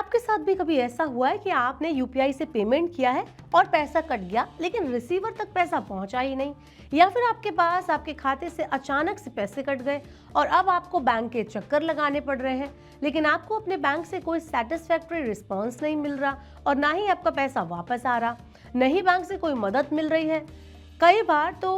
आपके साथ भी कभी ऐसा हुआ है कि आपने यूपीआई से पेमेंट किया है और पैसा कट गया लेकिन रिसीवर तक पैसा पहुंचा ही नहीं, या फिर आपके पास आपके खाते से अचानक से पैसे कट गए और अब आपको बैंक के चक्कर लगाने पड़ रहे हैं, लेकिन आपको अपने बैंक से कोई सेटिस्फैक्टरी रिस्पॉन्स नहीं मिल रहा और ना ही आपका पैसा वापस आ रहा, न ही बैंक से कोई मदद मिल रही है। कई बार तो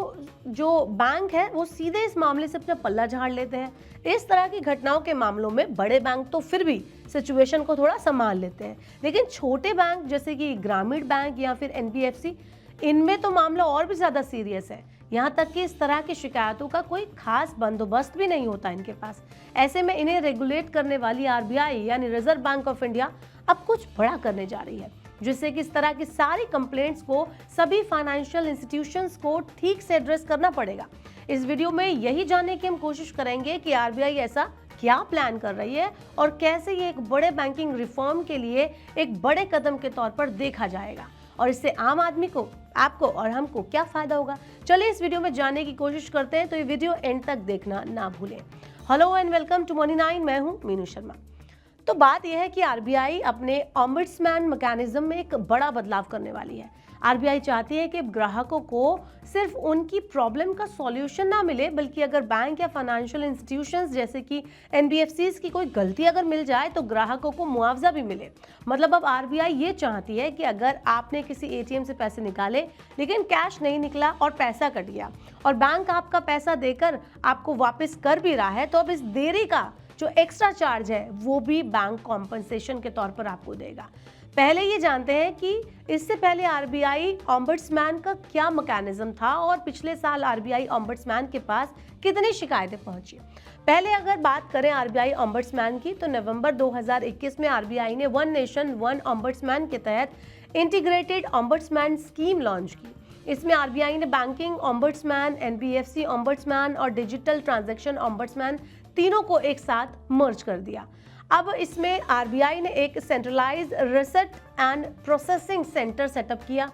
जो बैंक है वो सीधे इस मामले से अपना पल्ला झाड़ लेते हैं। इस तरह की घटनाओं के मामलों में बड़े बैंक तो फिर भी सिचुएशन को थोड़ा संभाल लेते हैं, लेकिन छोटे बैंक जैसे कि ग्रामीण बैंक या फिर एनबीएफसी, इनमें तो मामला और भी ज़्यादा सीरियस है। यहाँ तक कि इस तरह की शिकायतों का कोई खास बंदोबस्त भी नहीं होता इनके पास। ऐसे में इन्हें रेगुलेट करने वाली आरबीआई यानी रिजर्व बैंक ऑफ इंडिया अब कुछ बड़ा करने जा रही है, जिससे कि इस तरह की सारी कंप्लेंट्स को सभी फाइनेंशियल इंस्टीट्यूशंस को ठीक से एड्रेस करना पड़ेगा। इस वीडियो में यही जानने की हम कोशिश करेंगे कि आरबीआई ऐसा क्या प्लान कर रही है और कैसे ये एक बड़े बैंकिंग रिफॉर्म के लिए एक बड़े कदम के तौर पर देखा जाएगा और इससे आम आदमी को, आपको और हमको क्या फायदा होगा। चलिए इस वीडियो में जानने की कोशिश करते हैं, तो ये वीडियो एंड तक देखना ना भूलें। Hello and welcome to Money 9, मैं हूं मीनू शर्मा। तो बात यह है कि आरबीआई अपने ऑम्बड्समैन मैकेनिज्म में एक बड़ा बदलाव करने वाली है। आरबीआई चाहती है कि ग्राहकों को सिर्फ उनकी प्रॉब्लम का सॉल्यूशन ना मिले, बल्कि अगर बैंक या फाइनेंशियल इंस्टीट्यूशंस जैसे कि एनबीएफसीज की कोई गलती अगर मिल जाए तो ग्राहकों को मुआवजा भी मिले। मतलब अब आरबीआई ये चाहती है कि अगर आपने किसी एटीएम से पैसे निकाले लेकिन कैश नहीं निकला और पैसा कट गया और बैंक आपका पैसा देकर आपको वापस कर भी रहा है, तो अब इस देरी का जो एक्स्ट्रा चार्ज है वो भी बैंक कॉम्पनसेशन के तौर पर आपको देगा। पहले ये जानते हैं कि इससे पहले आरबीआई ऑम्बड्समैन का क्या मैकेनिज्म था और पिछले साल आरबीआई ऑम्बड्समैन के पास कितनी शिकायतें पहुंची। पहले अगर बात करें आरबीआई ऑम्बड्समैन की, तो नवंबर 2021 में आरबीआई ने वन नेशन वन ऑम्बड्समैन के तहत इंटीग्रेटेड ऑम्बड्समैन स्कीम लॉन्च की। इसमें आरबीआई ने बैंकिंग ऑम्बड्समैन, एनबीएफसी ऑम्बड्समैन और डिजिटल ट्रांजैक्शन ऑम्बड्समैन तीनों को एक साथ मर्ज कर दिया। अब इसमें आरबीआई ने एक centralised research and processing centre setup किया।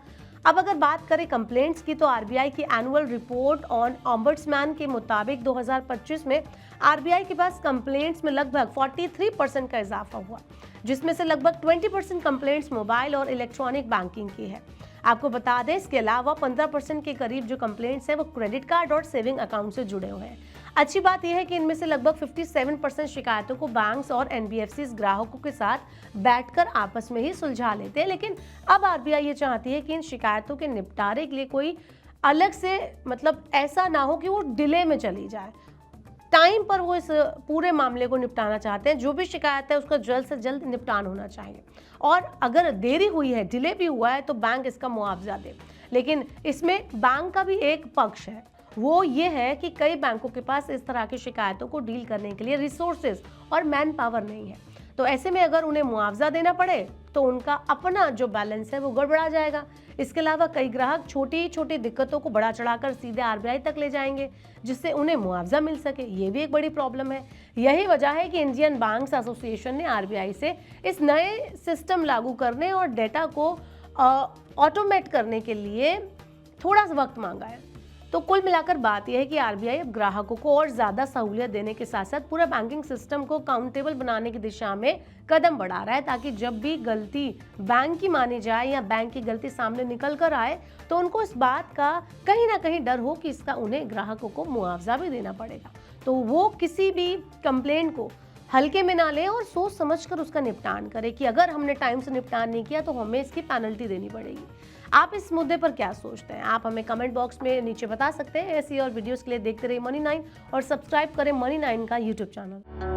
अब अगर बात करें कंप्लेंट्स की, तो आरबीआई की एनुअल रिपोर्ट ऑन ऑम्बड्समैन के मुताबिक 2025 में आरबीआई के पास कंप्लेंट्स में लगभग 43% का इजाफा हुआ, जिसमें से लगभग 20% कंप्लेंट्स मोबाइल और इलेक्ट्रॉनिक बैंकिंग की है। आपको बता दें, इसके अलावा 15% के करीब जो कंप्लेंट्स हैं वो क्रेडिट कार्ड और सेविंग अकाउंट से जुड़े हुए हैं। अच्छी बात यह है कि इनमें से लगभग 57% शिकायतों को बैंक्स और एनबीएफसीज ग्राहकों के साथ बैठकर आपस में ही सुलझा लेते हैं, लेकिन अब आरबीआई ये चाहती है कि इन शिकायतों के निपटारे के लिए कोई अलग से, मतलब ऐसा ना हो कि वो डिले में चली जाए। टाइम पर वो इस पूरे मामले को निपटाना चाहते हैं। जो भी शिकायत है उसका जल्द से जल्द निपटान होना चाहिए और अगर देरी हुई है, डिले भी हुआ है, तो बैंक इसका मुआवजा दे। लेकिन इसमें बैंक का भी एक पक्ष है, वो ये है कि कई बैंकों के पास इस तरह की शिकायतों को डील करने के लिए रिसोर्सेज और मैन पावर नहीं है। तो ऐसे में अगर उन्हें मुआवजा देना पड़े तो उनका अपना जो बैलेंस है वो गड़बड़ा जाएगा। इसके अलावा कई ग्राहक छोटी छोटी दिक्कतों को बढ़ा चढ़ाकर सीधे आरबीआई तक ले जाएंगे, जिससे उन्हें मुआवजा मिल सके। ये भी एक बड़ी प्रॉब्लम है। यही वजह है कि इंडियन बैंक्स एसोसिएशन ने आरबीआई से इस नए सिस्टम लागू करने और डेटा को ऑटोमेट करने के लिए थोड़ा सा वक्त मांगा है। तो कुल मिलाकर बात यह है कि आरबीआई अब ग्राहकों को और ज्यादा सहूलियत देने के साथ साथ पूरा बैंकिंग सिस्टम को काउंटेबल बनाने की दिशा में कदम बढ़ा रहा है, ताकि जब भी गलती बैंक की मानी जाए या बैंक की गलती सामने निकल कर आए तो उनको इस बात का कहीं ना कहीं डर हो कि इसका उन्हें ग्राहकों को मुआवजा भी देना पड़ेगा। तो वो किसी भी कंप्लेंट को हल्के में ना ले और सोच समझकर उसका निपटान करे कि अगर हमने टाइम से निपटान नहीं किया तो हमें इसकी पेनल्टी देनी पड़ेगी। आप इस मुद्दे पर क्या सोचते हैं? आप हमें कमेंट बॉक्स में नीचे बता सकते हैं। ऐसी और वीडियोस के लिए देखते रहिए मनी 9 और सब्सक्राइब करें मनी 9 का यूट्यूब चैनल।